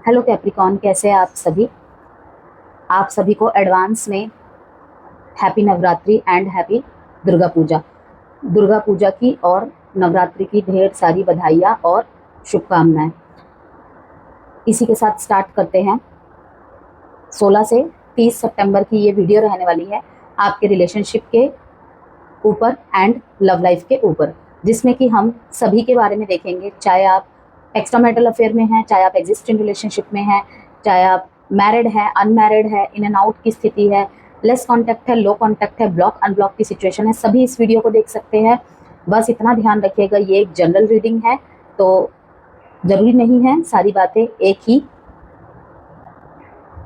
Hello Capricorn, कैसे हैं आप सभी को एडवांस में happy Navratri and happy Durga Puja. Durga Puja की और नवरात्रि की ढेर सारी बधाइयाँ और शुभकामनाएं। इसी के साथ स्टार्ट करते हैं। 16 से 30 सितंबर की ये वीडियो रहने वाली है आपके रिलेशनशिप के ऊपर एंड लव लाइफ के ऊपर, जिसमें कि हम सभी के बारे में देखेंगे। चाहे आप एक्स्ट्रा मैरिटल अफेयर में हैं, चाहे आप एग्जिस्टिंग रिलेशनशिप में हैं, चाहे आप मैरिड हैं, अनमैरिड है, इन एंड आउट की स्थिति है, लेस कॉन्टैक्ट है, लो कॉन्टैक्ट है, ब्लॉक अनब्लॉक की सिचुएशन है, सभी इस वीडियो को देख सकते हैं। बस इतना ध्यान रखिएगा, ये एक जनरल रीडिंग है, तो जरूरी नहीं है सारी बातें एक ही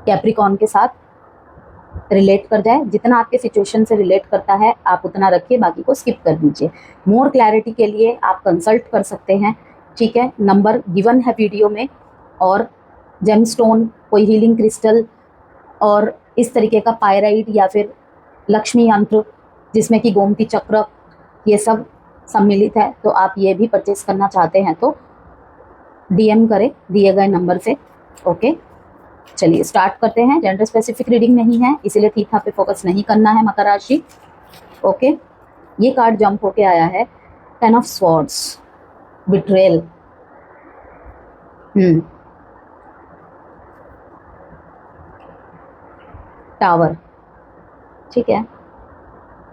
कैप्रिकॉन के साथ रिलेट कर जाए। जितना आपके सिचुएशन से रिलेट करता है आप उतना रखिए, बाकी को स्किप कर दीजिए। मोर क्लैरिटी के लिए आप कंसल्ट कर सकते हैं, ठीक है। नंबर गिवन है वीडियो में, और जेमस्टोन, कोई हीलिंग क्रिस्टल और इस तरीके का पायराइट या फिर लक्ष्मी यंत्र जिसमें कि गोमती चक्र, ये सब सम्मिलित है, तो आप ये भी परचेस करना चाहते हैं तो DM करें दिए गए नंबर से। ओके, चलिए स्टार्ट करते हैं। जेंडर स्पेसिफिक रीडिंग नहीं है, इसीलिए थीथा पे फोकस नहीं करना है मकर राशि। ओके, ये कार्ड जंप होके आया है 10 ऑफ स्वॉर्ड्स, बिट्रेयल। टावर, ठीक है।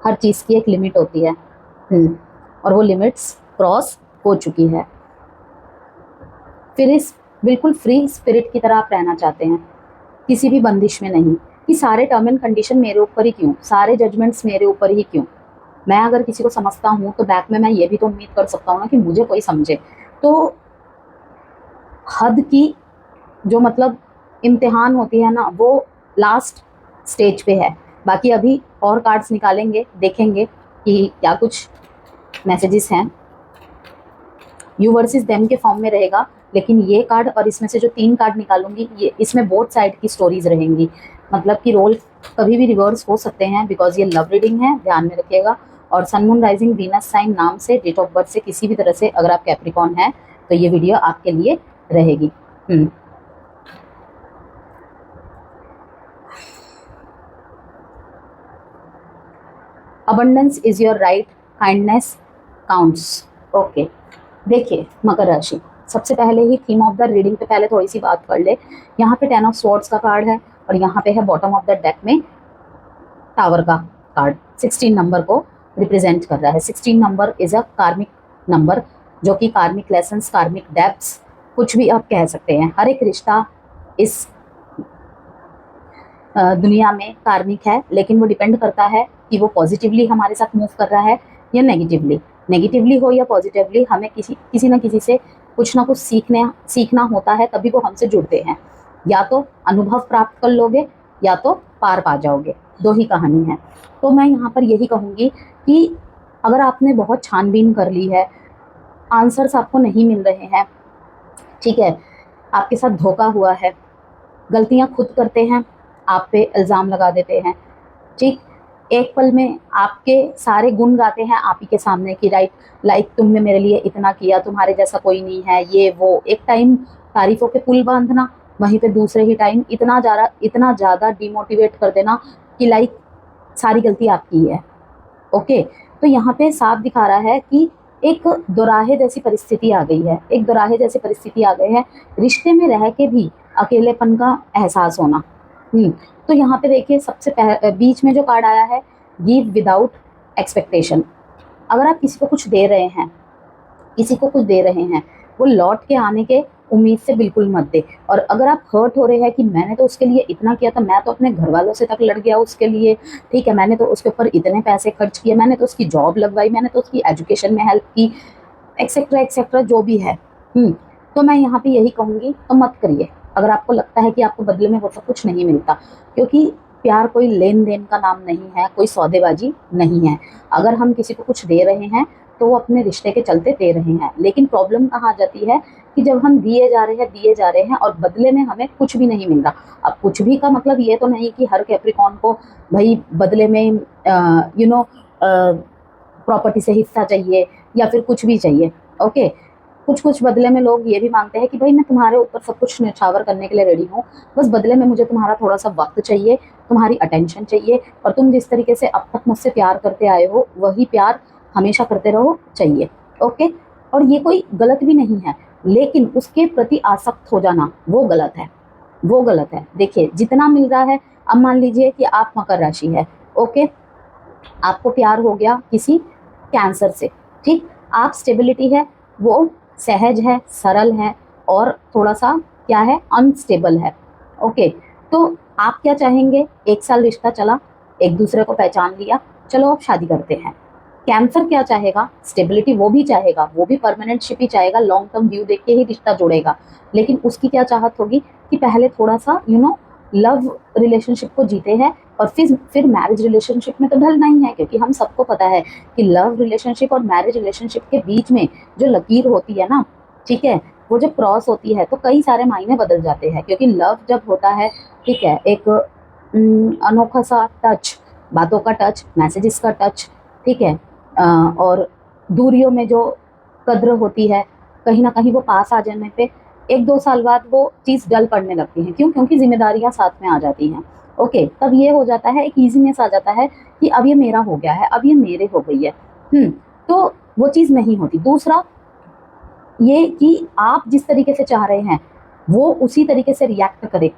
हर चीज़ की एक लिमिट होती है, और वो लिमिट्स क्रॉस हो चुकी है। फिर इस बिल्कुल फ्री स्पिरिट की तरह आप रहना चाहते हैं, किसी भी बंदिश में नहीं कि सारे टर्म एंड कंडीशन मेरे ऊपर ही क्यों, सारे जजमेंट्स मेरे ऊपर ही क्यों। मैं अगर किसी को समझता हूँ तो बैक में मैं ये भी तो उम्मीद कर सकता हूँ ना कि मुझे कोई समझे। तो हद की जो मतलब इम्तिहान होती है ना, वो लास्ट स्टेज पे है। बाकी अभी और कार्ड्स निकालेंगे, देखेंगे कि क्या कुछ मैसेजेस हैं। यू वर्सेस देम के फॉर्म में रहेगा, लेकिन ये कार्ड और इसमें से जो 3 कार्ड निकालूंगी, ये इसमें बोथ साइड की स्टोरीज रहेंगी। मतलब कि रोल कभी भी रिवर्स हो सकते हैं, बिकॉज ये लव रीडिंग है, ध्यान में रखिएगा। और sun moon rising Venus sign नाम से, डेट ऑफ बर्थ से, किसी भी तरह से अगर आप कैप्रिकॉन हैं तो ये वीडियो आपके लिए रहेगी। Abundance is your right, kindness counts. Okay, देखिए मकर राशि, सबसे पहले ही थीम ऑफ द रीडिंग पे पहले थोड़ी सी बात कर ले। यहाँ पे 10 ऑफ स्वॉर्ड्स का कार्ड है, और यहाँ पे है बॉटम ऑफ द डेक में टावर का कार्ड। 16 नंबर को रिप्रेजेंट कर रहा है। 16 नंबर इज अ कार्मिक नंबर, जो कि कार्मिक लेसन्स, कार्मिक डेप्थ्स, कुछ भी आप कह सकते हैं। हर एक रिश्ता इस दुनिया में कार्मिक है, लेकिन वो डिपेंड करता है कि वो पॉजिटिवली हमारे साथ मूव कर रहा है या नेगेटिवली। नेगेटिवली हो या पॉजिटिवली, हमें किसी ना किसी से कुछ ना कुछ सीखना होता है, तभी वो हमसे जुड़ते हैं। या तो अनुभव प्राप्त कर लोगे या तो पार पा जाओगे, दो ही कहानी है। तो मैं यहाँ पर यही कहूँगी कि अगर आपने बहुत छानबीन कर ली है, आंसर्स आपको नहीं मिल रहे हैं, ठीक है, आपके साथ धोखा हुआ है, गलतियाँ खुद करते हैं, आप पे इल्ज़ाम लगा देते हैं, ठीक। एक पल में आपके सारे गुण गाते हैं आप ही के सामने कि लाइक तुमने मेरे लिए इतना किया, तुम्हारे जैसा कोई नहीं है, ये वो। एक टाइम तारीफों के पुल बांधना, वहीं पे दूसरे ही टाइम इतना ज़्यादा डिमोटिवेट कर देना कि लाइक सारी गलती आपकी है। ओके, तो यहाँ पे साफ दिखा रहा है कि एक दोराहे जैसी परिस्थिति आ गई है, एक दोराहे जैसी परिस्थिति आ गई है। रिश्ते में रह के भी अकेलेपन का एहसास होना। तो यहाँ पे देखिए, सबसे बीच में जो कार्ड आया है, गिव विदाउट एक्सपेक्टेशन। अगर आप किसी को कुछ दे रहे हैं, वो लौट के आने के उम्मीद से बिल्कुल मत दे। और अगर आप हर्ट हो रहे हैं कि मैंने तो उसके लिए इतना किया था, मैं तो अपने घर वालों से तक लड़ गया उसके लिए, ठीक है, मैंने तो उसके ऊपर इतने पैसे खर्च किए, मैंने तो उसकी जॉब लगवाई, मैंने तो उसकी एजुकेशन में हेल्प की, एक्सेट्रा एक्सेट्रा जो भी है, तो मैं यहाँ पे यही कहूँगी, तो मत करिए। अगर आपको लगता है कि आपको बदले में वो सब कुछ नहीं मिलता, क्योंकि प्यार कोई लेन देन का नाम नहीं है, कोई सौदेबाजी नहीं है। अगर हम किसी को कुछ दे रहे हैं तो वो अपने रिश्ते के चलते दे रहे हैं, लेकिन प्रॉब्लम कहाँ आ जाती है कि जब हम दिए जा रहे हैं और बदले में हमें कुछ भी नहीं मिल रहा। अब कुछ भी का मतलब ये तो नहीं कि हर कैप्रिकॉन को भाई बदले में प्रॉपर्टी से हिस्सा चाहिए या फिर कुछ भी चाहिए। ओके, कुछ कुछ बदले में लोग ये भी मांगते हैं कि भाई मैं तुम्हारे ऊपर सब कुछ न्यौछावर करने के लिए रेडी हूँ, बस बदले में मुझे तुम्हारा थोड़ा सा वक्त चाहिए, तुम्हारी अटेंशन चाहिए, और तुम जिस तरीके से अब तक मुझसे प्यार करते आए हो वही प्यार हमेशा करते रहो चाहिए। ओके, और ये कोई गलत भी नहीं है, लेकिन उसके प्रति आसक्त हो जाना वो गलत है, वो गलत है। देखिए जितना मिल रहा है, अब मान लीजिए कि आप मकर राशि है, ओके, आपको प्यार हो गया किसी कैंसर से, ठीक, आप स्टेबिलिटी है वो सहज है, सरल है, और थोड़ा सा क्या है, अनस्टेबल है। ओके, तो आप क्या चाहेंगे, 1 साल रिश्ता चला, एक दूसरे को पहचान लिया, चलो अब शादी करते हैं। कैंसर क्या चाहेगा, स्टेबिलिटी वो भी चाहेगा, वो भी परमानेंट शिप ही चाहेगा, लॉन्ग टर्म व्यू देख के ही रिश्ता जोड़ेगा, लेकिन उसकी क्या चाहत होगी कि पहले थोड़ा सा लव रिलेशनशिप को जीते हैं, और फिर मैरिज रिलेशनशिप में तो ढलना ही है, क्योंकि हम सबको पता है कि लव रिलेशनशिप और मैरिज रिलेशनशिप के बीच में जो लकीर होती है ना, ठीक है, वो जब क्रॉस होती है तो कई सारे मायने बदल जाते हैं। क्योंकि लव जब होता है, ठीक है, एक अनोखा सा टच, बातों का टच, मैसेजेस का टच, ठीक है, और दूरियों में जो कद्र होती है, कहीं ना कहीं वो पास आ जाने पे 1-2 साल बाद वो चीज़ डल पड़ने लगती है। क्यों? क्योंकि जिम्मेदारियां साथ में आ जाती हैं। ओके, तब ये हो जाता है, एक ईजीनेस आ जाता है कि अब ये मेरा हो गया है, अब ये मेरे हो गई है। तो वो चीज़ नहीं होती। दूसरा ये कि आप जिस तरीके से चाह रहे हैं वो उसी तरीके से रिएक्ट करे,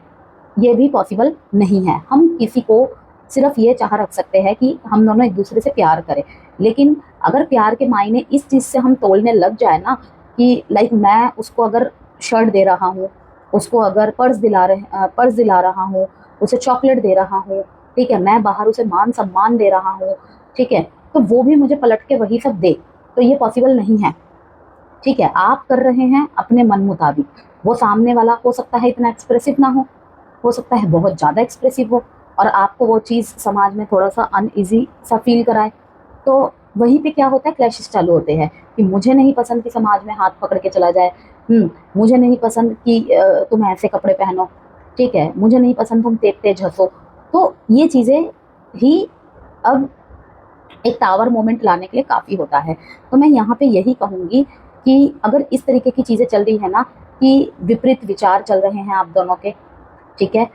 ये भी पॉसिबल नहीं है। हम किसी को सिर्फ ये चाह रख सकते हैं कि हम दोनों एक दूसरे से प्यार करें, लेकिन अगर प्यार के मायने इस चीज़ से हम तोलने लग जाए ना कि लाइक मैं उसको अगर शर्ट दे रहा हूँ, उसको अगर पर्स दिला रहा हूँ, उसे चॉकलेट दे रहा हूँ, ठीक है, मैं बाहर उसे मान सम्मान दे रहा हूँ, ठीक है, तो वो भी मुझे पलट के वही सब दे, तो ये पॉसिबल नहीं है। ठीक है, आप कर रहे हैं अपने मन मुताबिक, वो सामने वाला हो सकता है इतना एक्सप्रेसिव ना हो सकता है बहुत ज़्यादा एक्सप्रेसिव हो, और आपको वो चीज़ समाज में थोड़ा सा अनईजी सा फील कराए, तो वहीं पे क्या होता है, क्लैशेस चालू होते हैं कि मुझे नहीं पसंद कि समाज में हाथ पकड़ के चला जाए, मुझे नहीं पसंद कि तुम ऐसे कपड़े पहनो, ठीक है, मुझे नहीं पसंद तुम तेज तेज हंसो। तो ये चीज़ें ही अब एक टावर मोमेंट लाने के लिए काफ़ी होता है। तो मैं यहाँ पे यही कहूँगी कि अगर इस तरीके की चीज़ें चल रही है ना कि विपरीत विचार चल रहे हैं आप दोनों के, ठीक है,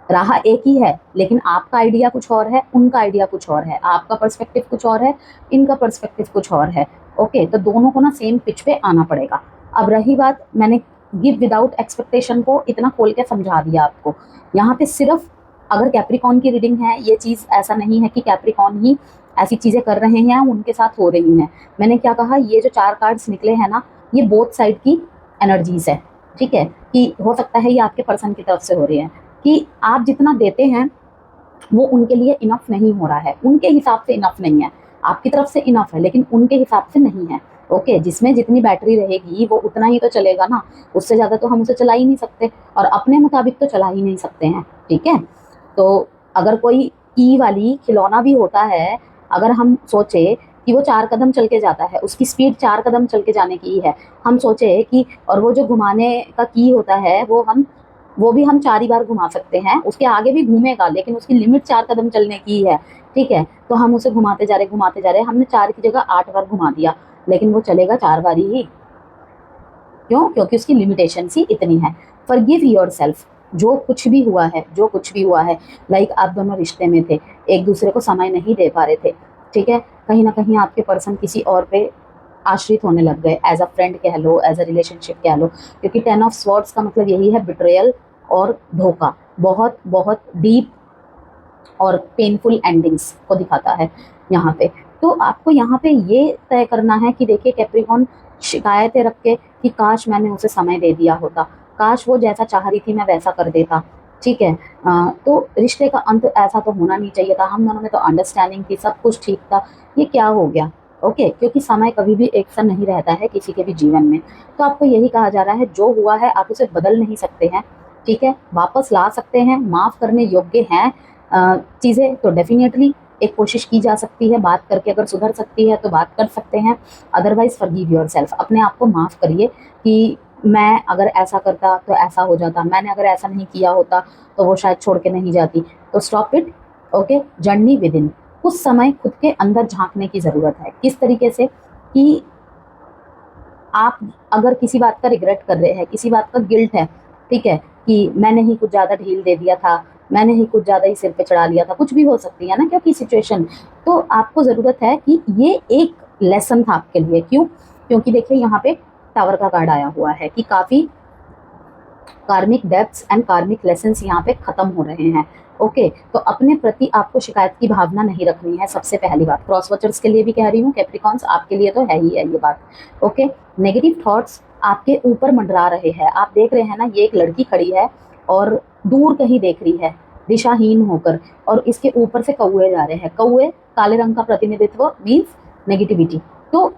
राह एक ही है, लेकिन आपका आइडिया कुछ और है, उनका आइडिया कुछ और है, आपका पर्सपेक्टिव कुछ और है, इनका पर्सपेक्टिव कुछ और है। ओके, तो दोनों को ना सेम पिच पे आना पड़ेगा। अब रही बात, मैंने गिव विदाउट एक्सपेक्टेशन को इतना खोल के समझा दिया आपको। यहाँ पे सिर्फ अगर कैप्रिकॉन की रीडिंग है, ये चीज़ ऐसा नहीं है कि कैप्रिकॉन ही ऐसी चीज़ें कर रहे हैं, उनके साथ हो रही हैं। मैंने क्या कहा, ये जो 4 कार्ड्स निकले हैं ना, ये बोथ साइड की एनर्जीज है, ठीक है, कि हो सकता है ये आपके पर्सन की तरफ से हो रही है कि आप जितना देते हैं वो उनके लिए इनफ नहीं हो रहा है, उनके हिसाब से इनफ नहीं है, आपकी तरफ से इनफ है लेकिन उनके हिसाब से नहीं है। ओके, जिसमें जितनी बैटरी रहेगी वो उतना ही तो चलेगा ना, उससे ज़्यादा तो हम उसे चला ही नहीं सकते, और अपने मुताबिक तो चला ही नहीं सकते हैं, ठीक है। तो अगर कोई ई वाली खिलौना भी होता है, अगर हम सोचे कि वो 4 कदम चल के जाता है, उसकी स्पीड 4 कदम चल के जाने की है, हम सोचे कि, और वो जो घुमाने का की होता है वो भी हम 4 ही बार घुमा सकते हैं, उसके आगे भी घूमेगा लेकिन उसकी लिमिट 4 कदम चलने की है, ठीक है, तो हम उसे घुमाते जा रहे, हमने 4 की जगह 8 बार घुमा दिया, लेकिन वो चलेगा 4 बार ही। क्यों? क्योंकि उसकी लिमिटेशन ही इतनी है। फॉरगिव योरसेल्फ, जो कुछ भी हुआ है, लाइक आप दोनों रिश्ते में थे, एक दूसरे को समय नहीं दे पा रहे थे, ठीक है, कहीं ना कहीं आपके पर्सन किसी और पे आश्रित होने लग गए, एज अ फ्रेंड कह लो, एज अ रिलेशनशिप कह लो, क्योंकि 10 ऑफ स्वॉर्ड्स का मतलब यही है, बिट्रेयल और धोखा, बहुत बहुत डीप और पेनफुल एंडिंग्स को दिखाता है यहाँ पे। तो आपको यहाँ पे ये तय करना है कि देखिए कैप्रिकॉन, शिकायतें रख के कि काश मैंने उसे समय दे दिया होता, काश वो जैसा चाह रही थी मैं वैसा कर देता, ठीक है, तो रिश्ते का अंत ऐसा तो होना नहीं चाहिए था, हम दोनों में तो अंडरस्टैंडिंग थी, सब कुछ ठीक था, ये क्या हो गया। ओके, क्योंकि समय कभी भी एक सा नहीं रहता है किसी के भी जीवन में। तो आपको यही कहा जा रहा है, जो हुआ है आप उसे बदल नहीं सकते हैं, ठीक है, वापस ला सकते हैं, माफ़ करने योग्य हैं चीज़ें तो डेफिनेटली एक कोशिश की जा सकती है, बात करके अगर सुधर सकती है तो बात कर सकते हैं, अदरवाइज फॉरगिव योरसेल्फ, अपने आप को माफ़ करिए कि मैं अगर ऐसा करता तो ऐसा हो जाता, मैंने अगर ऐसा नहीं किया होता तो वो शायद छोड़ के नहीं जाती। तो stop it. Okay, journey with in, कुछ समय खुद के अंदर झांकने की ज़रूरत है, किस तरीके से कि आप अगर किसी बात का रिग्रेट कर रहे हैं, किसी बात का गिल्ट है, ठीक है, कि मैंने ही कुछ ज़्यादा ढील दे दिया था, मैंने ही कुछ ज़्यादा ही सिर पे चढ़ा लिया था, कुछ भी हो सकती है ना क्योंकि सिचुएशन, तो आपको ज़रूरत है कि ये एक लेसन था आपके लिए। क्यों? क्योंकि देखिए यहाँ पे टावर का कार्ड आया हुआ है कि काफ़ी कार्मिक डेब्ट्स एंड कार्मिक लेसन्स यहाँ पे खत्म हो रहे हैं। ओके, तो अपने प्रति आपको शिकायत की भावना नहीं रखनी है, सबसे पहली बात। क्रॉस वॉचर्स के लिए भी कह रही हूँ, कैप्रिकॉन्स आपके लिए तो है ही है ये बात। ओके, नेगेटिव थॉट्स आपके ऊपर मंडरा रहे हैं। आप देख रहे हैं ना, ये एक लड़की खड़ी है और दूर कहीं देख रही है दिशाहीन होकर, और इसके ऊपर से कौए जा रहे हैं। कौए काले रंग का प्रतिनिधित्व मीन्स नेगेटिविटी। तो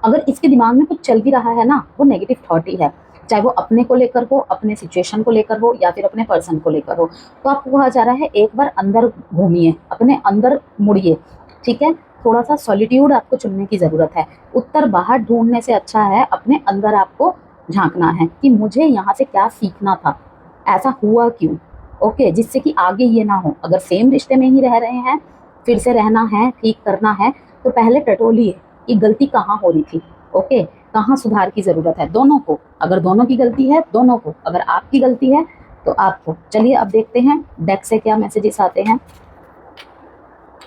अगर इसके दिमाग में कुछ चल भी रहा है ना, वो नेगेटिव थॉट ही है, चाहे वो अपने को लेकर हो, अपने सिचुएशन को लेकर हो, या फिर अपने पर्सन को लेकर हो। तो आपको कहा जा रहा है एक बार अंदर घूमिए, अपने अंदर मुड़िए, ठीक है। थोड़ा सा सॉलिट्यूड आपको चुनने की ज़रूरत है। उत्तर बाहर ढूंढने से अच्छा है अपने अंदर आपको झांकना है कि मुझे यहाँ से क्या सीखना था, ऐसा हुआ क्यों। ओके, जिससे कि आगे ये ना हो। अगर सेम रिश्ते में ही रह रहे हैं, फिर से रहना है, ठीक करना है, तो पहले टटोलिए कि गलती कहाँ हो रही थी। ओके, कहाँ सुधार की ज़रूरत है दोनों को। अगर दोनों की गलती है, दोनों को। अगर आपकी गलती है तो आपको। चलिए अब देखते हैं डेक से क्या मैसेजेस आते हैं।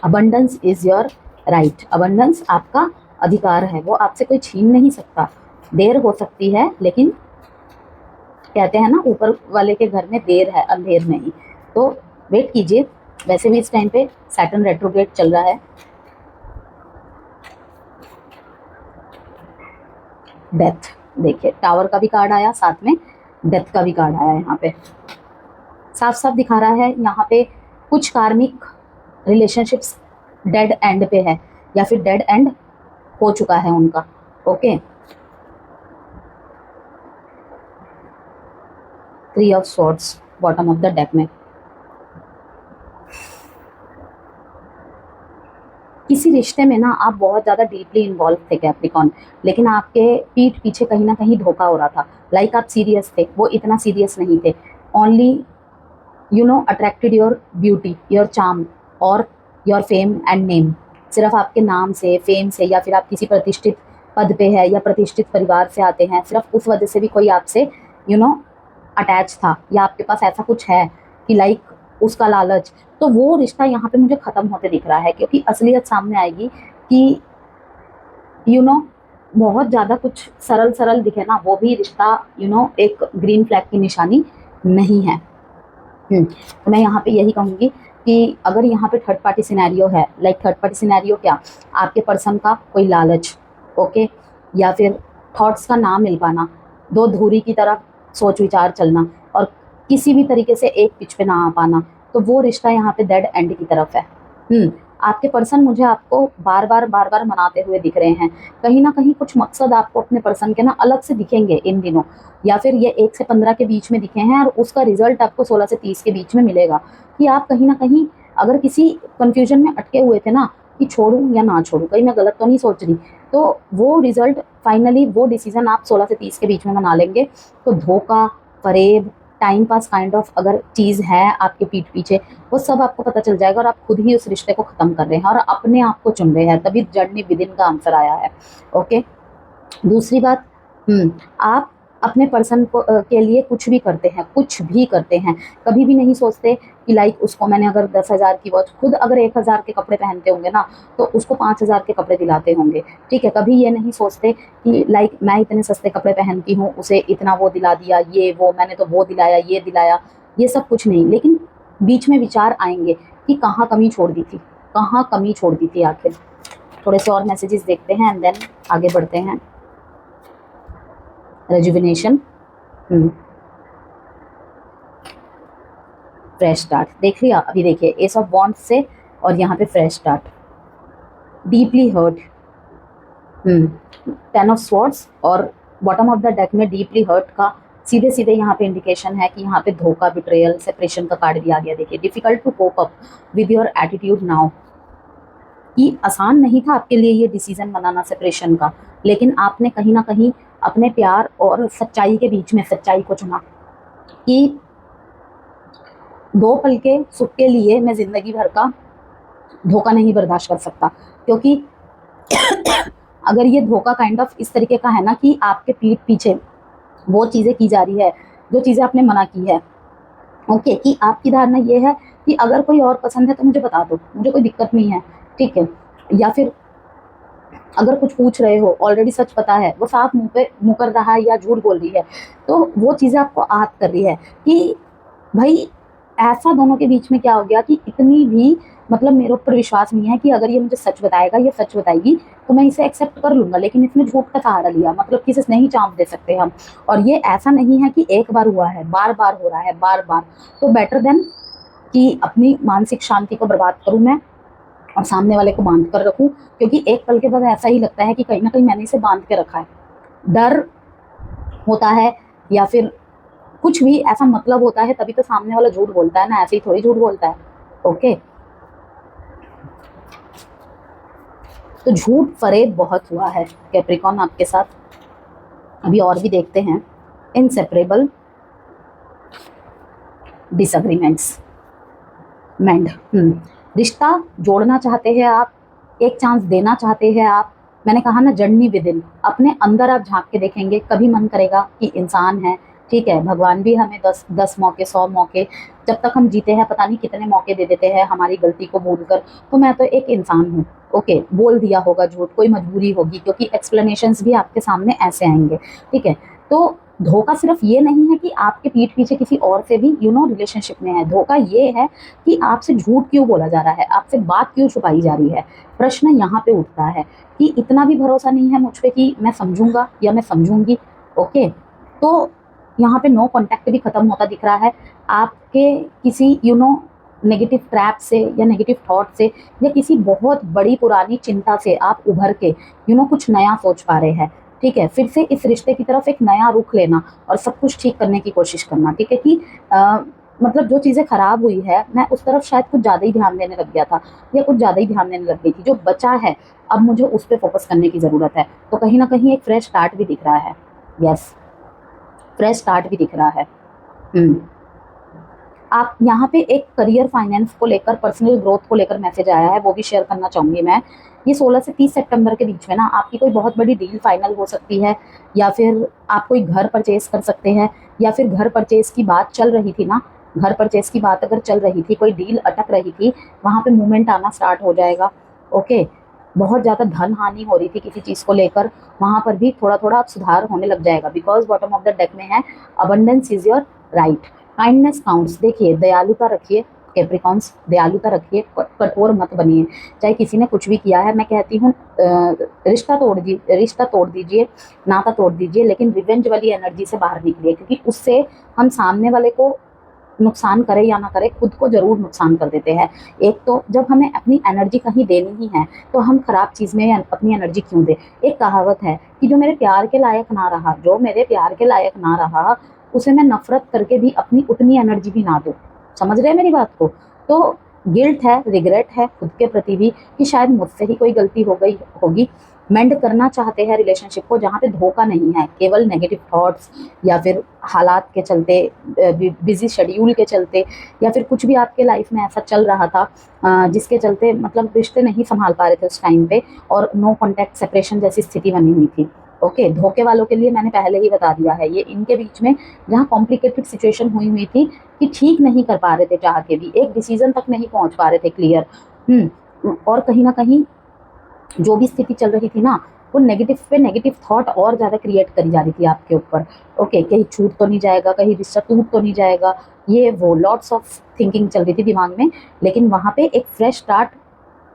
Abundance is your right. Abundance आपका अधिकार है, वो आपसे कोई छीन नहीं सकता। देर हो सकती है, लेकिन कहते हैं ना ऊपर वाले के घर में देर है अंधेर नहीं। तो वेट कीजिए। वैसे भी इस टाइम पे सैटर्न रेट्रोग्रेड चल रहा है। डेथ, देखिए टावर का भी कार्ड आया, साथ में डेथ का भी कार्ड आया। यहाँ पे साफ साफ दिखा रहा है यहाँ पे कुछ कार्मिक रिलेशनशिप्स डेड एंड पे है, या फिर डेड एंड हो चुका है उनका। Okay, 3 of swords bottom of the deck में। किसी रिश्ते में ना आप बहुत ज़्यादा डीपली इन्वॉल्व थे कैप्रिकॉन, लेकिन आपके पीठ पीछे कहीं ना कहीं धोखा हो रहा था। लाइक आप सीरियस थे, वो इतना सीरियस नहीं थे। Only attracted your beauty, your charm और योर फेम एंड नेम। सिर्फ आपके नाम से, फेम से, या फिर आप किसी प्रतिष्ठित पद पे है या प्रतिष्ठित परिवार से आते हैं, सिर्फ उस वजह से भी कोई आपसे अटैच था, या आपके पास ऐसा कुछ है कि लाइक उसका लालच। तो वो रिश्ता यहाँ पे मुझे ख़त्म होते दिख रहा है, क्योंकि असलियत सामने आएगी कि बहुत ज़्यादा कुछ सरल सरल दिखे ना, वो भी रिश्ता एक ग्रीन फ्लैग की निशानी नहीं है। तो मैं यहाँ पे यही कहूँगी कि अगर यहाँ पे थर्ड पार्टी सिनेरियो है, लाइक थर्ड पार्टी सिनेरियो क्या, आपके पर्सन का कोई लालच, ओके, या फिर थॉट्स का ना मिल पाना, दो धुरी की तरफ सोच विचार चलना, और किसी भी तरीके से एक पिच पे ना आ पाना, तो वो रिश्ता यहाँ पे डेड एंड की तरफ है। आपके पर्सन मुझे आपको बार बार मनाते हुए दिख रहे हैं। कहीं ना कहीं कुछ मकसद आपको अपने पर्सन के ना अलग से दिखेंगे इन दिनों, या फिर ये 1 से 15 के बीच में दिखे हैं, और उसका रिजल्ट आपको 16 से 30 के बीच में मिलेगा। कि आप कहीं ना कहीं अगर किसी कंफ्यूजन में अटके हुए थे ना कि छोड़ूं या ना छोड़ूं, कहीं मैं गलत तो नहीं सोच रही, तो वो रिजल्ट फाइनली, वो डिसीजन आप 16 से 30 के बीच में बना लेंगे। तो धोखा, फरेब, टाइम पास काइंड ऑफ अगर चीज़ है आपके पीठ पीछे, वो सब आपको पता चल जाएगा, और आप खुद ही उस रिश्ते को ख़त्म कर रहे हैं और अपने आप को चुन रहे हैं। तभी जर्नी विद इन का आंसर आया है। ओके, दूसरी बात, आप अपने पर्सन को के लिए कुछ भी करते हैं, कुछ भी करते हैं। कभी भी नहीं सोचते कि लाइक उसको मैंने अगर 10,000 की वॉच, खुद अगर 1,000 के कपड़े पहनते होंगे ना, तो उसको 5,000 के कपड़े दिलाते होंगे, ठीक है। कभी ये नहीं सोचते कि लाइक मैं इतने सस्ते कपड़े पहनती हूँ, उसे इतना वो दिला दिया, ये वो मैंने तो वो दिलाया, ये दिलाया, ये सब कुछ नहीं। लेकिन बीच में विचार आएंगे कि कहाँ कमी छोड़ दी थी, कहाँ कमी छोड़ दी थी आखिर। थोड़े से और मैसेजेस देखते हैं एंड देन आगे बढ़ते हैं। रेजुविनेशन, फ्रेश स्टार्ट देख लिया। अभी देखिए एस ऑफ वॉन्ड्स से, और यहाँ पे fresh start, deeply hurt, 10 of swords, और बॉटम ऑफ द डेक में डीपली हर्ट का सीधे सीधे यहाँ पे इंडिकेशन है कि यहाँ पे धोखा, बिट्रेयल, सेपरेशन का कार्ड भी आ गया। देखिए difficult to cope up with your attitude now, कि आसान नहीं था आपके लिए ये डिसीजन बनाना सेपरेशन का, लेकिन आपने कहीं ना कहीं अपने प्यार और सच्चाई के बीच में सच्चाई को चुना कि 2 पल के सुख के लिए मैं जिंदगी भर का धोखा नहीं बर्दाश्त कर सकता। क्योंकि अगर ये धोखा काइंड ऑफ इस तरीके का है ना कि आपके पीठ पीछे वो चीज़ें की जा रही है जो चीज़ें आपने मना की है, ओके, कि आपकी धारणा ये है कि अगर कोई और पसंद है तो मुझे बता दो, मुझे कोई दिक्कत नहीं है, ठीक है। या फिर अगर कुछ पूछ रहे हो, ऑलरेडी सच पता है, वो साफ मुंह पे मुंह कर रहा है या झूठ बोल रही है, तो वो चीज़ें आपको आहत कर रही है कि भाई ऐसा दोनों के बीच में क्या हो गया कि इतनी भी मतलब मेरे ऊपर विश्वास नहीं है कि अगर ये मुझे सच बताएगा, ये सच बताएगी तो मैं इसे एक्सेप्ट कर लूंगा, लेकिन इसने झूठ का सहारा लिया, मतलब किसी से नहीं चांप दे सकते हम। और ये ऐसा नहीं है कि एक बार हुआ है, बार बार हो रहा है, बार बार। तो बेटर देन कि अपनी मानसिक शांति को बर्बाद करूं मैं और सामने वाले को बांध कर रखूं, क्योंकि एक पल के बाद ऐसा ही लगता है कि कहीं ना कहीं मैंने इसे बांध के रखा है। डर होता है या फिर कुछ भी ऐसा मतलब होता है तभी तो सामने वाला झूठ बोलता है ना, ऐसे ही थोड़ी झूठ बोलता है। ओके, तो झूठ फरेब बहुत हुआ है कैप्रिकॉर्न आपके साथ। अभी और भी देखते हैं। इनसेपरेबल डिसएग्रीमेंट्स मेंड, रिश्ता जोड़ना चाहते हैं आप, एक चांस देना चाहते हैं आप। मैंने कहा ना, जर्नी विद इन, अपने अंदर आप झांक के देखेंगे, कभी मन करेगा कि इंसान है, ठीक है, भगवान भी हमें 10 मौके 100 मौके, जब तक हम जीते हैं पता नहीं कितने मौके दे देते हैं हमारी गलती को भूलकर। तो मैं तो एक इंसान हूँ, ओके, बोल दिया होगा झूठ, कोई मजबूरी होगी, क्योंकि एक्सप्लेनेशंस भी आपके सामने ऐसे आएंगे, ठीक है। तो धोखा सिर्फ ये नहीं है कि आपके पीठ पीछे किसी और से भी रिलेशनशिप में है, धोखा ये है कि आपसे झूठ क्यों बोला जा रहा है, आपसे बात क्यों छुपाई जा रही है। प्रश्न यहाँ पे उठता है कि इतना भी भरोसा नहीं है मुझ पे कि मैं समझूंगा या मैं समझूंगी। ओके, तो यहाँ पे नो कॉन्टैक्ट भी खत्म होता दिख रहा है आपके किसी नेगेटिव ट्रैप से या नेगेटिव थॉट से या किसी बहुत बड़ी पुरानी चिंता से आप उभर के कुछ नया सोच पा रहे हैं, ठीक है। फिर से इस रिश्ते की तरफ एक नया रुख लेना और सब कुछ ठीक करने की कोशिश करना, ठीक है, कि मतलब जो चीज़ें खराब हुई है मैं उस तरफ शायद कुछ ज़्यादा ही ध्यान देने लग गया था या कुछ ज़्यादा ही ध्यान देने लग गई थी। जो बचा है अब मुझे उस पर फोकस करने की ज़रूरत है। तो कहीं ना कहीं एक फ्रेश स्टार्ट भी दिख रहा है, यस, फ्रेश स्टार्ट भी दिख रहा है। आप यहाँ पे एक करियर फाइनेंस को लेकर, पर्सनल ग्रोथ को लेकर मैसेज आया है, वो भी शेयर करना चाहूँगी मैं। ये 16 से 30 सितंबर के बीच में ना आपकी कोई बहुत बड़ी डील फाइनल हो सकती है, या फिर आप कोई घर परचेज कर सकते हैं, या फिर घर परचेज की बात चल रही थी ना, घर परचेज की बात अगर चल रही थी, कोई डील अटक रही थी, वहाँ पे मूवमेंट आना स्टार्ट हो जाएगा। ओके, बहुत ज़्यादा धन हानि हो रही थी किसी चीज़ को लेकर, वहाँ पर भी थोड़ा थोड़ा अब सुधार होने लग जाएगा, because bottom of the deck में है abundance is your right, kindness counts. देखिए, दयालुता रखिए कैप्रिकॉन्स, दयालुता रखिए, कठोर मत बनिए। चाहे किसी ने कुछ भी किया है, मैं कहती हूँ रिश्ता तोड़ दीजिए, नाता तोड़ दीजिए, लेकिन रिवेंज वाली एनर्जी से बाहर निकलिए, क्योंकि उससे हम सामने वाले को नुकसान करे या ना करे, खुद को जरूर नुकसान कर देते हैं। एक तो जब हमें अपनी एनर्जी कहीं देनी ही है तो हम खराब चीज़ में अपनी एनर्जी क्यों दे। एक कहावत है कि जो मेरे प्यार के लायक ना रहा, जो मेरे प्यार के लायक ना रहा, उसे मैं नफरत करके भी अपनी उतनी एनर्जी भी ना दूँ। समझ रहे हैं मेरी बात को? तो गिल्ट है, रिग्रेट है खुद के प्रति भी कि शायद मुझसे ही कोई गलती हो गई होगी। मेंड करना चाहते हैं रिलेशनशिप को जहाँ पे धोखा नहीं है, केवल नेगेटिव थॉट्स या फिर हालात के चलते, बिजी शेड्यूल के चलते, या फिर कुछ भी आपके लाइफ में ऐसा चल रहा था जिसके चलते मतलब रिश्ते नहीं संभाल पा रहे थे उस टाइम पे, और नो कॉन्टैक्ट सेपरेशन जैसी स्थिति बनी हुई थी। ओके, धोखे वालों के लिए मैंने पहले ही बता दिया है, ये इनके बीच में जहाँ कॉम्प्लिकेटेड सिचुएशन हुई थी कि ठीक नहीं कर पा रहे थे, चाह के भी एक डिसीजन तक नहीं पहुंच पा रहे थे क्लियर। और कहीं ना कहीं जो भी स्थिति चल रही थी ना, वो नेगेटिव पे नेगेटिव थॉट और ज़्यादा क्रिएट करी जा रही थी आपके ऊपर। ओके, कहीं छूट तो नहीं जाएगा, कहीं रिश्ता टूट तो नहीं जाएगा, ये वो लॉट्स ऑफ थिंकिंग चल रही थी दिमाग में। लेकिन वहाँ पे एक फ्रेश स्टार्ट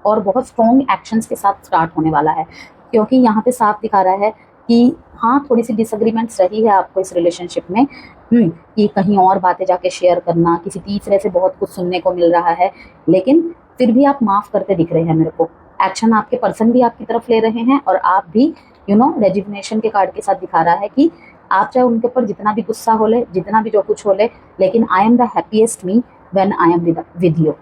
और बहुत स्ट्रॉन्ग एक्शंस के साथ स्टार्ट होने वाला है, क्योंकि यहाँ पे साफ दिखा रहा है कि हाँ, थोड़ी सी डिसएग्रीमेंट्स रही है आपको इस रिलेशनशिप में, कि कहीं और बातें जाके शेयर करना, किसी तीसरे से बहुत कुछ सुनने को मिल रहा है, लेकिन फिर भी आप माफ़ करते दिख रहे हैं मेरे को। एक्शन आपके पर्सन भी आपकी तरफ ले रहे हैं, और आप भी रेजिग्नेशन के कार्ड के साथ दिखा रहा है कि आप चाहे उनके ऊपर जितना भी गुस्सा हो ले, जितना भी जो कुछ हो ले, लेकिन I am the happiest me when I am with you.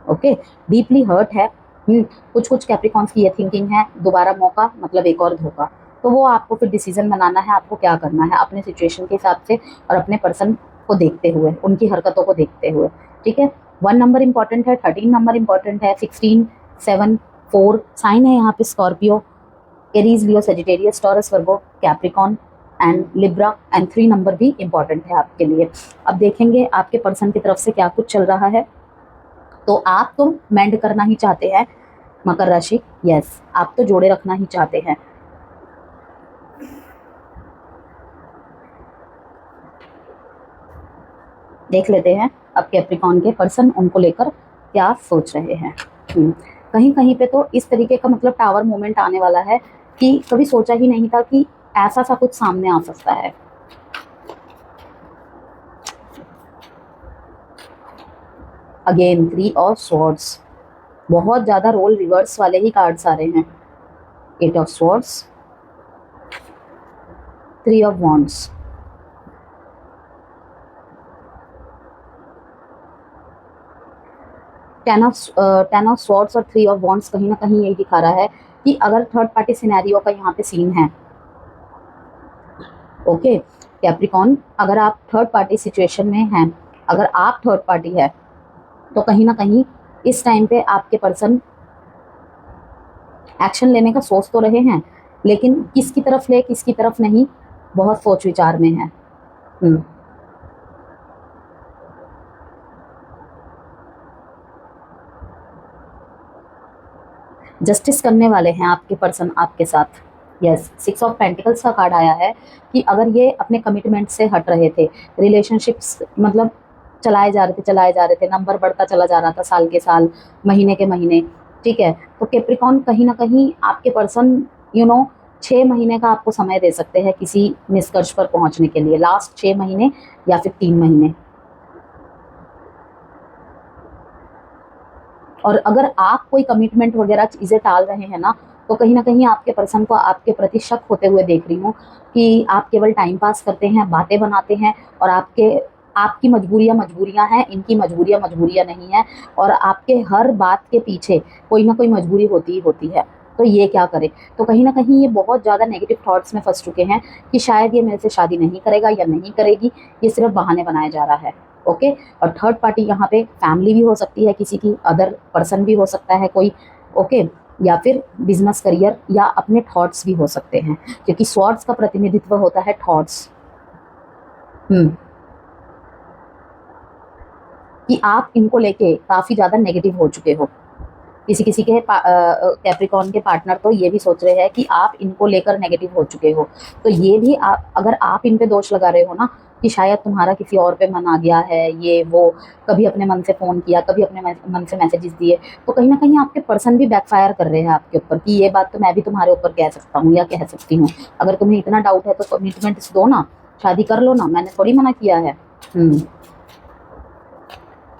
Okay, deeply hurt है। कुछ कैप्रिकॉन्स की ये थिंकिंग है, दोबारा मौका मतलब एक और धोखा। तो वो आपको फिर डिसीजन बनाना है, आपको क्या करना है अपने सिचुएशन के हिसाब से और अपने पर्सन को देखते हुए, उनकी हरकतों को देखते हुए, ठीक है। 1 नंबर इंपॉर्टेंट है, 13 नंबर इंपॉर्टेंट है, 16, 7, 4 साइन है यहाँ पे Scorpio, Aries, Leo, Sagittarius, taurus, Virgo, Capricorn and Libra and 3 number भी इंपॉर्टेंट है आपके लिए। अब देखेंगे आपके पर्सन की तरफ से क्या कुछ चल रहा है। तो आप तो मेंड करना ही चाहते हैं मकर राशि, यस, आप तो जोड़े रखना ही चाहते हैं। देख लेते हैं अब कैप्रिकॉन के पर्सन उनको लेकर क्या सोच रहे हैं। कहीं कहीं पे तो इस तरीके का मतलब टावर मोमेंट आने वाला है कि कभी सोचा ही नहीं था कि ऐसा सा कुछ सामने आ सकता है। अगेन 3 ऑफ स्वॉर्ड्स, बहुत ज्यादा रोल रिवर्स वाले ही कार्ड्स आ रहे हैं। 8 of swords, 3 of wands, ten of swords और 3 ऑफ वॉन्ड्स कहीं ना कहीं यही दिखा रहा है कि अगर थर्ड पार्टी सिनेरियो का यहाँ पे सीन है, ओके कैप्रिकॉन, अगर आप थर्ड पार्टी सिचुएशन में हैं, अगर आप थर्ड पार्टी है, तो कहीं ना कहीं इस टाइम पे आपके पर्सन एक्शन लेने का सोच तो रहे हैं, लेकिन किसकी तरफ ले किसकी तरफ नहीं, बहुत सोच विचार में है। जस्टिस करने वाले हैं आपके पर्सन आपके साथ, यस। 6 ऑफ पेंटिकल्स का कार्ड आया है कि अगर ये अपने कमिटमेंट से हट रहे थे, रिलेशनशिप्स मतलब चलाए जा रहे थे, नंबर बढ़ता चला जा रहा था साल के साल, महीने के महीने, ठीक है, तो कैप्रिकॉन कहीं ना कहीं आपके पर्सन 6 महीने का आपको समय दे सकते हैं किसी निष्कर्ष पर पहुंचने के लिए, लास्ट 6 महीने या फिर 3 महीने। और अगर आप कोई कमिटमेंट वगैरह चीज़ें टाल रहे हैं ना, तो कहीं ना कहीं आपके पर्सन को आपके प्रति शक होते हुए देख रही हूँ कि आप केवल टाइम पास करते हैं, बातें बनाते हैं, और आपकी मजबूरियां हैं, इनकी मजबूरियां नहीं है, और आपके हर बात के पीछे कोई ना कोई मजबूरी होती ही होती है। तो ये क्या करे, तो कहीं ना कहीं ये बहुत ज़्यादा नेगेटिव थॉट्स में फंस चुके हैं कि शायद ये मेरे से शादी नहीं करेगा या नहीं करेगी, ये सिर्फ बहाने बनाया जा रहा है, ओके। और थर्ड पार्टी यहाँ पे फैमिली भी हो सकती है, किसी की अदर पर्सन भी हो सकता है कोई, ओके, या फिर बिजनेस करियर या अपने थॉट्स भी हो सकते हैं, क्योंकि स्वॉर्ड्स का प्रतिनिधित्व होता है थॉट्स। कि आप इनको लेके काफी ज्यादा नेगेटिव हो चुके हो। किसी किसी के कैप्रिकॉन के पार्टनर तो ये भी सोच रहे हैं कि आप इनको लेकर नेगेटिव हो चुके हो। तो ये भी अगर आप इन पे दोष लगा रहे हो ना कि शायद तुम्हारा किसी और पे मन आ गया है, ये वो, कभी अपने मन से फ़ोन किया, कभी अपने मन से मैसेजेस दिए, तो कहीं ना कहीं आपके पर्सन भी बैकफायर कर रहे हैं आपके ऊपर कि ये बात तो मैं भी तुम्हारे ऊपर कह सकता हूँ या कह सकती हूँ, अगर तुम्हें इतना डाउट है तो कमिटमेंट्स दो ना, शादी कर लो ना, मैंने थोड़ी मना किया है।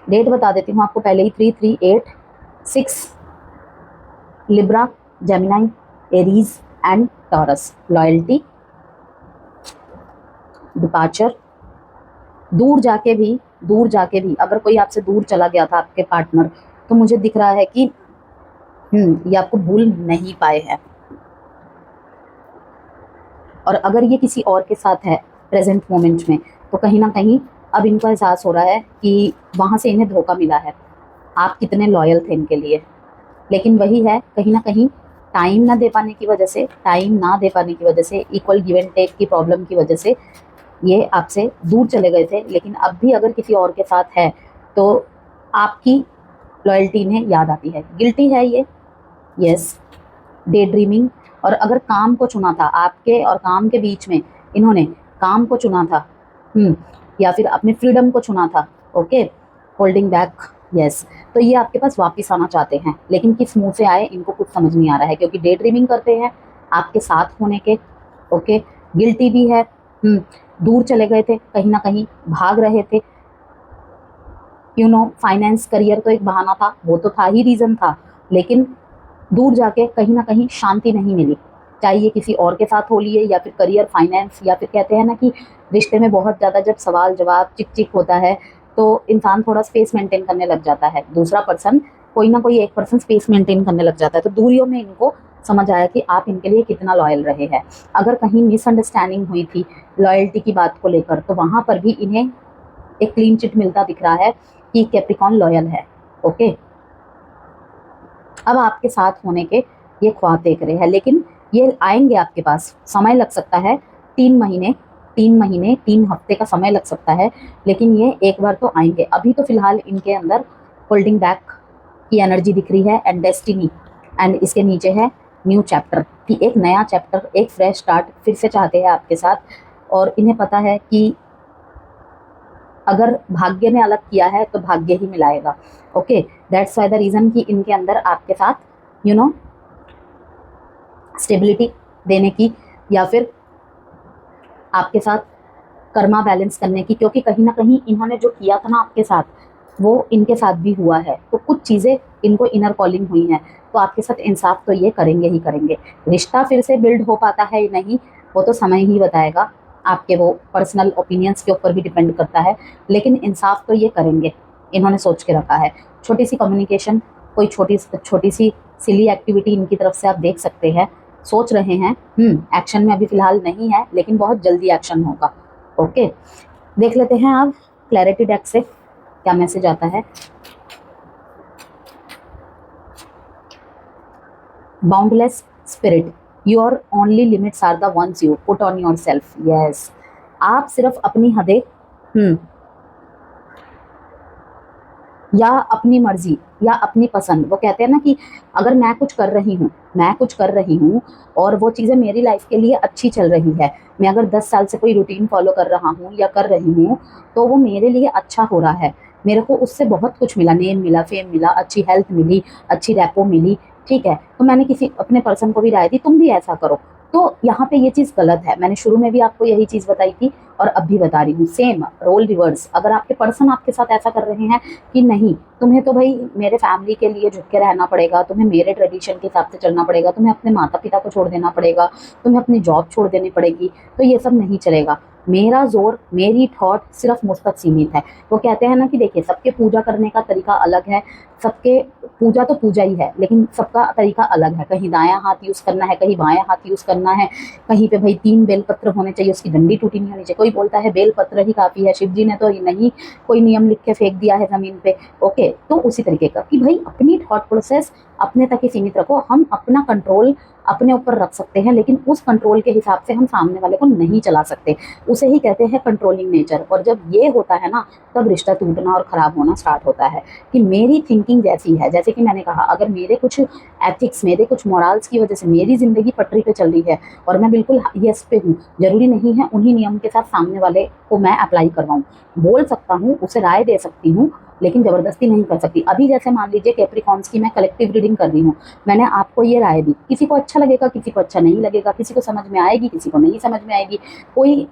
डेट बता देती हूँ आपको पहले ही, 338 Libra, Gemini, Aries and taurus. Loyalty, departure, दूर जाके भी अगर कोई आपसे दूर चला गया था आपके पार्टनर, तो मुझे दिख रहा है कि ये आपको भूल नहीं पाए हैं। और अगर ये किसी और के साथ है प्रेजेंट मोमेंट में, तो कहीं ना कहीं अब इनको एहसास हो रहा है कि वहाँ से इन्हें धोखा मिला है, आप कितने लॉयल थे इनके लिए। लेकिन वही है, कहीं ना कहीं टाइम ना दे पाने की वजह से, इक्वल गिव एंड टेक की प्रॉब्लम की वजह से ये आपसे दूर चले गए थे। लेकिन अब भी अगर किसी और के साथ है तो आपकी लॉयल्टी इन्हें याद आती है। गिल्टी है ये, यस। डे ड्रीमिंग, और अगर काम को चुना था, आपके और काम के बीच में इन्होंने काम को चुना था, या फिर अपने फ्रीडम को चुना था, ओके, होल्डिंग बैक, यस। तो ये आपके पास वापस आना चाहते हैं, लेकिन किस मुंह से आए इनको कुछ समझ नहीं आ रहा है, क्योंकि डे ड्रीमिंग करते हैं आपके साथ होने के, ओके। गिल्टी भी है, दूर चले गए थे, कहीं ना कहीं भाग रहे थे, फाइनेंस करियर तो एक बहाना था, वो तो था ही, रीजन था, लेकिन दूर जाके कहीं ना कहीं शांति नहीं मिली, चाहे ये किसी और के साथ हो लिए या फिर करियर, फाइनेंस, या फिर कहते हैं ना कि रिश्ते में बहुत ज़्यादा जब सवाल जवाब चिक चिक होता है तो इंसान थोड़ा स्पेस मेंटेन करने लग जाता है, दूसरा पर्सन, कोई ना कोई एक पर्सन स्पेस मेंटेन करने लग जाता है। तो दूरियों में इनको समझ आया कि आप इनके लिए कितना लॉयल रहे हैं। अगर कहीं मिसअंडरस्टैंडिंग हुई थी लॉयल्टी की बात को लेकर, तो वहाँ पर भी इन्हें एक क्लीन चिट मिलता दिख रहा है कि कैप्रिकॉन लॉयल है, ओके। अब आपके साथ होने के ये ख्वाब देख रहे हैं, लेकिन ये आएंगे आपके पास, समय लग सकता है 3 महीने, 3 महीने 3 हफ्ते का समय लग सकता है, लेकिन ये एक बार तो आएंगे। अभी तो फिलहाल इनके अंदर होल्डिंग बैक की एनर्जी दिख रही है एंड डेस्टिनी, एंड इसके नीचे है न्यू चैप्टर, कि एक नया चैप्टर, एक फ्रेश स्टार्ट फिर से चाहते हैं आपके साथ। और इन्हें पता है कि अगर भाग्य ने अलग किया है तो भाग्य ही मिलाएगा। Okay, that's why the reason कि इनके अंदर आपके साथ यू नो स्टेबिलिटी देने की, या फिर आपके साथ कर्मा बैलेंस करने की, क्योंकि कहीं ना कहीं इन्होंने जो किया था ना आपके साथ, वो इनके साथ भी हुआ है। तो कुछ चीज़ें इनको इनर कॉलिंग हुई हैं, तो आपके साथ इंसाफ तो ये करेंगे ही करेंगे। रिश्ता फिर से बिल्ड हो पाता है या नहीं, वो तो समय ही बताएगा, आपके वो पर्सनल ओपिनियंस के ऊपर भी डिपेंड करता है, लेकिन इंसाफ तो ये करेंगे, इन्होंने सोच के रखा है। छोटी सी कम्युनिकेशन, कोई छोटी सी सिली एक्टिविटी इनकी तरफ से आप देख सकते हैं, सोच रहे हैं। एक्शन में अभी फिलहाल नहीं है, लेकिन बहुत जल्दी एक्शन होगा। ओके, देख लेते हैं अब क्लैरिटी डेक से क्या मैसेज आता है। Boundless spirit, your only limits are the ones you put on yourself. Yes, आप सिर्फ अपनी हदें या अपनी मर्जी या अपनी पसंद, वो कहते हैं ना कि अगर मैं कुछ कर रही हूँ और वो चीज़ें मेरी लाइफ के लिए अच्छी चल रही है, मैं अगर 10 साल से कोई रूटीन फॉलो कर रहा हूँ या कर रही हूँ, तो वो मेरे लिए अच्छा हो रहा है, मेरे को उससे बहुत कुछ मिला, नेम मिला, फेम मिला, अच्छी हेल्थ मिली, अच्छी रैपो मिली, ठीक है, तो मैंने किसी अपने पर्सन को भी राय दी तुम भी ऐसा करो। तो यहाँ पे ये चीज़ गलत है। मैंने शुरू में भी आपको यही चीज़ बताई थी और अब भी बता रही हूँ, सेम रोल रिवर्स। अगर आपके पर्सन आपके साथ ऐसा कर रहे हैं कि नहीं, तुम्हें तो भाई मेरे फैमिली के लिए झुक के रहना पड़ेगा, तुम्हें मेरे ट्रेडिशन के हिसाब से चलना पड़ेगा, तुम्हें अपने माता पिता को छोड़ देना पड़ेगा, तुम्हें अपनी जॉब छोड़ देनी पड़ेगी, तो ये सब नहीं चलेगा। मेरा जोर, मेरी थॉट सिर्फ मुझ तक सीमित है। वो कहते हैं ना कि देखिए, सबके पूजा करने का तरीका अलग है, सबके पूजा तो पूजा ही है, लेकिन सबका तरीका अलग है। कहीं दायां हाथ यूज़ करना है, कहीं बायां हाथ यूज़ करना है, कहीं पे भाई 3 बेलपत्र होने चाहिए, उसकी डंडी टूटी नहीं होनी चाहिए, कोई बोलता है बेलपत्र ही काफ़ी है, शिव जी ने तो नहीं कोई नियम लिख के फेंक दिया है ज़मीन पे। ओके, तो उसी तरीके का कि भाई अपनी थॉट प्रोसेस अपने तक ही सीमित रखो। हम अपना कंट्रोल अपने ऊपर रख सकते हैं, लेकिन उस कंट्रोल के हिसाब से हम सामने वाले को नहीं चला सकते, उसे ही कहते हैं कंट्रोलिंग नेचर। और जब ये होता है ना, तब रिश्ता टूटना और ख़राब होना स्टार्ट होता है कि मेरी थिंकिंग जैसी है। जैसे कि मैंने कहा, अगर मेरे कुछ एथिक्स, मेरे कुछ मॉरल्स की वजह से मेरी ज़िंदगी पटरी पे चल रही है और मैं बिल्कुल यस पे हूँ, ज़रूरी नहीं है उन्हीं नियम के साथ सामने वाले को मैं अप्लाई करवाऊँ। बोल सकता हूँ, उसे राय दे सकती हूँ, लेकिन ज़बरदस्ती नहीं कर सकती। अभी जैसे मान लीजिए कैप्रिकॉन्स की मैं कलेक्टिव रीडिंग कर रही हूँ, मैंने आपको ये राय दी, किसी को अच्छा लगेगा, किसी को अच्छा नहीं लगेगा, किसी को समझ में आएगी, किसी को नहीं समझ में आएगी। कोई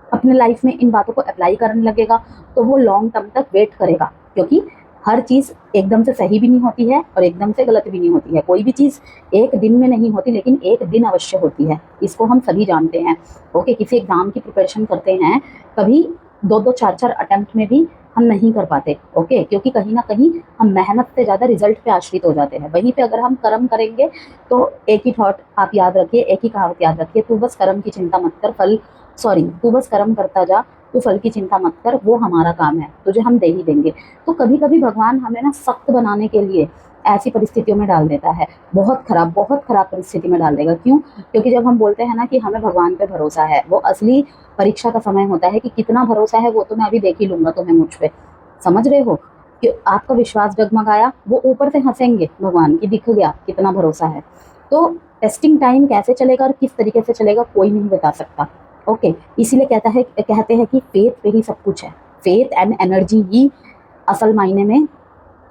अपने लाइफ में इन बातों को अप्लाई करने लगेगा तो वो लॉन्ग टर्म तक वेट करेगा, क्योंकि हर चीज़ एकदम से सही भी नहीं होती है और एकदम से गलत भी नहीं होती है। कोई भी चीज़ एक दिन में नहीं होती, लेकिन एक दिन अवश्य होती है, इसको हम सभी जानते हैं। ओके, किसी एग्ज़ाम की प्रिपरेशन करते हैं, कभी 2-2 4-4 अटेम्प्ट में भी हम नहीं कर पाते। ओके, क्योंकि कहीं ना कहीं हम मेहनत से ज़्यादा रिजल्ट पे आश्रित हो जाते हैं। वहीं पे अगर हम कर्म करेंगे तो एक ही थॉट आप याद रखिए, एक ही कहावत याद रखिए, तू बस कर्म की चिंता मत कर, तू बस कर्म करता जा, तू फल की चिंता मत कर, वो हमारा काम है, तुझे हम दे ही देंगे। तो कभी कभी भगवान हमें ना सख्त बनाने के लिए ऐसी परिस्थितियों में डाल देता है, बहुत खराब परिस्थिति में डाल देगा। क्यों? क्योंकि जब हम बोलते हैं ना कि हमें भगवान पे भरोसा है, वो असली परीक्षा का समय होता है कि कितना भरोसा है वो तो मैं अभी देख ही लूंगा तुम्हें मुझ पे। समझ रहे हो कि आपका विश्वास डगमगाया, वो ऊपर से हंसेंगे भगवान की, दिख गया कितना भरोसा है। तो टेस्टिंग टाइम कैसे चलेगा और किस तरीके से चलेगा कोई नहीं बता सकता। ओके, इसीलिए कहते हैं कि फेथ पे ही सब कुछ है। फेथ एंड एनर्जी ही असल मायने में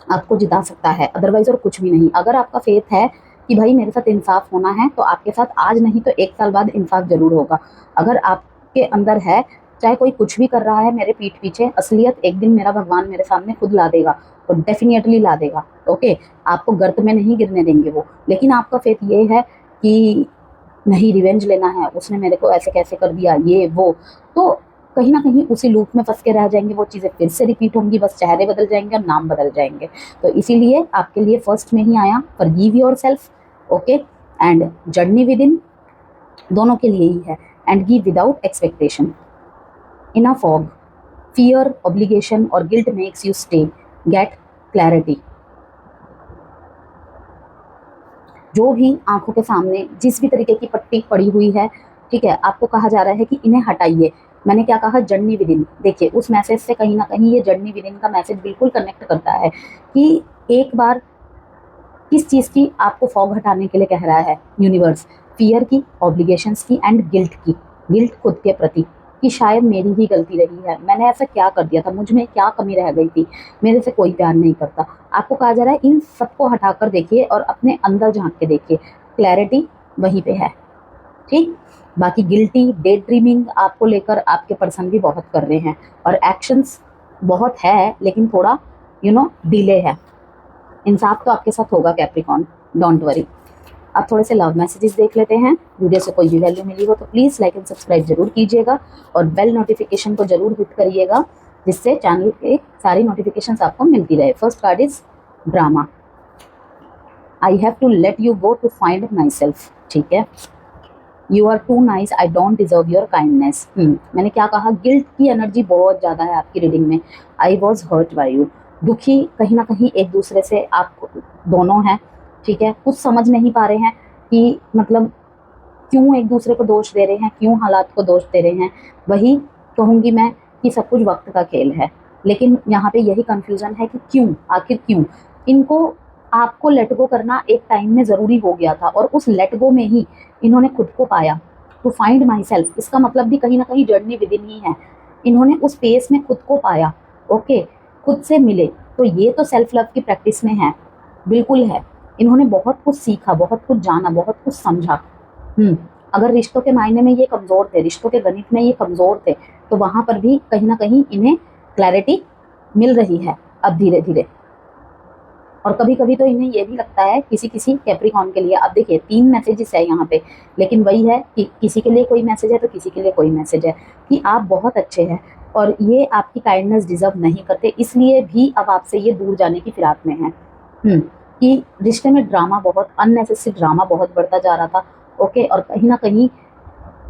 आपको जिता सकता है, अदरवाइज और कुछ भी नहीं। अगर आपका फेथ है कि भाई मेरे साथ इंसाफ होना है, तो आपके साथ आज नहीं तो 1 साल बाद इंसाफ जरूर होगा। अगर आपके अंदर है, चाहे कोई कुछ भी कर रहा है मेरे पीठ पीछे, असलियत एक दिन मेरा भगवान मेरे सामने खुद ला देगा, तो डेफिनेटली ला देगा। ओके, आपको गर्त में नहीं गिरने देंगे वो। लेकिन आपका फेथ ये है कि नहीं, रिवेंज लेना है, उसने मेरे को ऐसे कैसे कर दिया, ये वो, तो कहीं ना कहीं उसी लूप में फंस के रह जाएंगे। वो चीज़ें फिर से रिपीट होंगी, बस चेहरे बदल जाएंगे और नाम बदल जाएंगे। तो इसीलिए आपके लिए फर्स्ट में ही आया, forgive yourself, okay, and journey within, दोनों के लिए ही है, and give without expectation. In a fog, fear, obligation और guilt makes you stay, get clarity. जो भी आंखों के सामने जिस भी तरीके की पट्टी पड़ी हुई है, ठीक है, आपको कहा जा रहा है कि इन्हें हटाइए। मैंने क्या कहा, जर्नी विद इन। देखिए उस मैसेज से कहीं ना कहीं ये जर्नी विद इन का मैसेज बिल्कुल कनेक्ट करता है कि एक बार किस चीज़ की आपको फॉग हटाने के लिए कह रहा है यूनिवर्स, फियर की, ऑब्लिगेशंस की एंड गिल्ट की। गिल्ट खुद के प्रति कि शायद मेरी ही गलती रही है, मैंने ऐसा क्या कर दिया था, मुझ में क्या कमी रह गई थी, मेरे से कोई प्यार नहीं करता। आपको कहा जा रहा है इन सबको हटाकर देखिए और अपने अंदर झांक के देखिए, क्लैरिटी वहीं पे है। ठीक, बाकी गिल्टी, डे ड्रीमिंग आपको लेकर आपके पर्सन भी बहुत कर रहे हैं और एक्शंस बहुत है, लेकिन थोड़ा डिले है। इंसाफ तो आपके साथ होगा कैप्रिकॉर्न, डोंट वरी। अब थोड़े से लव मैसेजेस देख लेते हैं। वीडियो से कोई भी वैल्यू मिली हो तो प्लीज़ लाइक एंड सब्सक्राइब जरूर कीजिएगा और बेल नोटिफिकेशन को जरूर हिट करिएगा, जिससे चैनल के सारी नोटिफिकेशंस आपको मिलती रहे। First card is drama. I have to let you go to find myself. ठीक है, you are too nice, I don't deserve your kindness. मैंने क्या कहा, गिल्ट की एनर्जी बहुत ज़्यादा है आपकी रीडिंग में। I was hurt by you, दुखी कहीं ना कहीं एक दूसरे से आप दोनों हैं। ठीक है, कुछ समझ नहीं पा रहे हैं कि मतलब क्यों एक दूसरे को दोष दे रहे हैं, क्यों हालात को दोष दे रहे हैं। वही कहूँगी मैं कि सब कुछ वक्त का खेल है, लेकिन यहाँ पे यही कंफ्यूजन है कि क्यों, आखिर क्यों। इनको आपको लेट गो करना एक टाइम में ज़रूरी हो गया था और उस लेट गो में ही इन्होंने खुद को पाया। टू फाइंड माई सेल्फ, इसका मतलब भी कहीं ना कहीं जर्नी विद इन ही है। इन्होंने उस स्पेस में खुद को पाया, ओके, खुद से मिले। तो ये तो सेल्फ लव की प्रैक्टिस में है, बिल्कुल है। इन्होंने बहुत कुछ सीखा, बहुत कुछ जाना, बहुत कुछ समझा। अगर रिश्तों के मायने में ये कमज़ोर थे, रिश्तों के गणित में ये कमज़ोर थे, तो वहाँ पर भी कहीं ना कहीं इन्हें क्लैरिटी मिल रही है अब धीरे धीरे। और कभी कभी तो इन्हें ये भी लगता है किसी किसी कैप्रिकॉर्न के लिए। अब देखिए 3 मैसेजेस है यहाँ पे, लेकिन वही है कि किसी के लिए कोई मैसेज है तो किसी के लिए कोई मैसेज है कि आप बहुत अच्छे हैं और ये आपकी काइंडनेस डिजर्व नहीं करते, इसलिए भी अब आपसे ये दूर जाने की फिराक में है। कि रिश्ते में ड्रामा, बहुत अननेसेसरी ड्रामा बहुत बढ़ता जा रहा था, ओके। और कहीं ना कहीं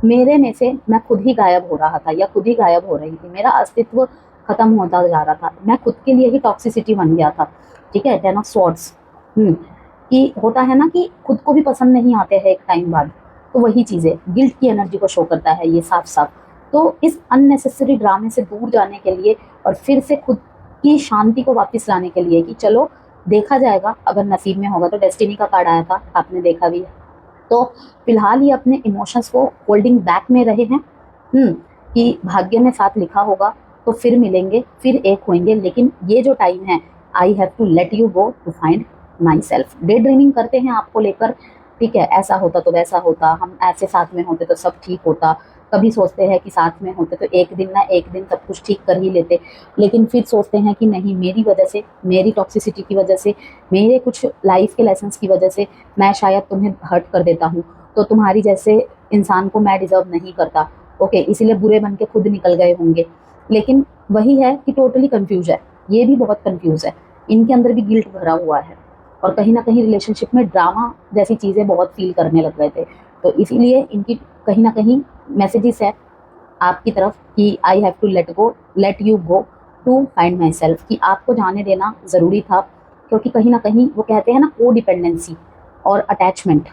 मेरे में से मैं खुद ही गायब हो रहा था या खुद ही गायब हो रही थी, मेरा अस्तित्व खत्म होता जा रहा था, मैं खुद के लिए ही टॉक्सिसिटी बन गया था। ठीक है, 10 ऑफ स्वॉर्ड्स कि होता है ना कि खुद को भी पसंद नहीं आते हैं एक टाइम बाद, तो वही चीज़ें गिल्ट की एनर्जी को शो करता है ये साफ साफ। तो इस अननेसेसरी ड्रामे से दूर जाने के लिए और फिर से खुद की शांति को वापस लाने के लिए कि चलो देखा जाएगा, अगर नसीब में होगा तो। डेस्टिनी का कार्ड आया था, आपने देखा भी है। तो फिलहाल ये अपने इमोशंस को होल्डिंग बैक में रहे हैं कि भाग्य में साथ लिखा होगा तो फिर मिलेंगे, फिर एक होंगे, लेकिन ये जो टाइम है, I have to let you go to find myself. Daydreaming करते हैं आपको लेकर, ठीक है, ऐसा होता तो वैसा होता, हम ऐसे साथ में होते तो सब ठीक होता। कभी सोचते हैं कि साथ में होते तो एक दिन ना एक दिन सब कुछ ठीक कर ही लेते, लेकिन फिर सोचते हैं कि नहीं, मेरी वजह से, मेरी टॉक्सिसिटी की वजह से, मेरे कुछ लाइफ के लेसन्स की वजह से मैं शायद तुम्हें हर्ट कर देता हूँ, तो तुम्हारी जैसे इंसान को मैं डिजर्व नहीं करता, ओके, इसीलिए बुरे बन के खुद निकल गए होंगे। लेकिन वही है कि टोटली कंफ्यूज है, ये भी बहुत कंफ्यूज है, इनके अंदर भी गिल्ट भरा हुआ है और कहीं ना कहीं रिलेशनशिप में ड्रामा जैसी चीज़ें बहुत फील करने लग गए थे। तो इसीलिए इनकी कहीं ना कहीं मैसेजेस है आपकी तरफ कि I have to let you go to find myself, कि आपको जाने देना ज़रूरी था, क्योंकि कहीं ना कहीं वो कहते हैं ना, को डिपेंडेंसी और अटैचमेंट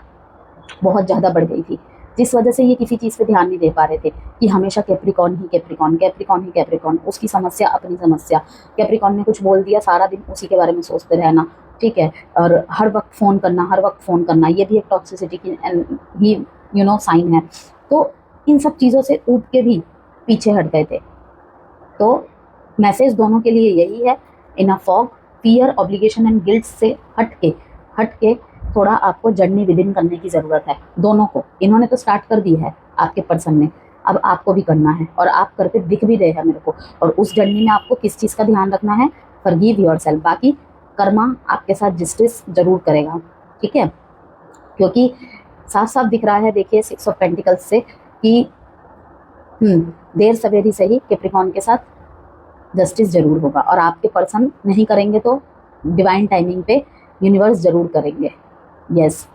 बहुत ज़्यादा बढ़ गई थी, जिस वजह से ये किसी चीज़ पे ध्यान नहीं दे पा रहे थे कि हमेशा कैप्रिकॉर्न ही कैप्रिकॉर्न, कैप्रिकॉर्न ही कैप्रिकॉर्न, उसकी समस्या अपनी समस्या। कैप्रिकॉर्न ने कुछ बोल दिया, सारा दिन उसी के बारे में सोचते रहना, ठीक है, और हर वक्त फ़ोन करना, हर वक्त फ़ोन करना, ये भी एक टॉक्सिसिटी की ही साइन है। तो इन सब चीज़ों से ऊब के भी पीछे हट गए थे। तो मैसेज दोनों के लिए यही है, in a fog, fear, obligation and guilt से हट के थोड़ा आपको जर्नी विद इन करने की ज़रूरत है दोनों को। इन्होंने तो स्टार्ट कर दी है आपके पर्सन ने, अब आपको भी करना है और आप करते दिख भी रहे हैं मेरे को। और उस जर्नी में आपको किस चीज़ का ध्यान रखना है, फॉरगिव योरसेल्फ। बाकी कर्मा आपके साथ जस्टिस जरूर करेगा, ठीक है, क्योंकि साफ साफ दिख रहा है, देखिए 6 ऑफ पेंटिकल्स से कि देर सवेरी सही कैप्रिकॉर्न के साथ जस्टिस जरूर होगा। और आपके पर्सन नहीं करेंगे तो डिवाइन टाइमिंग पे यूनिवर्स जरूर करेंगे। यस,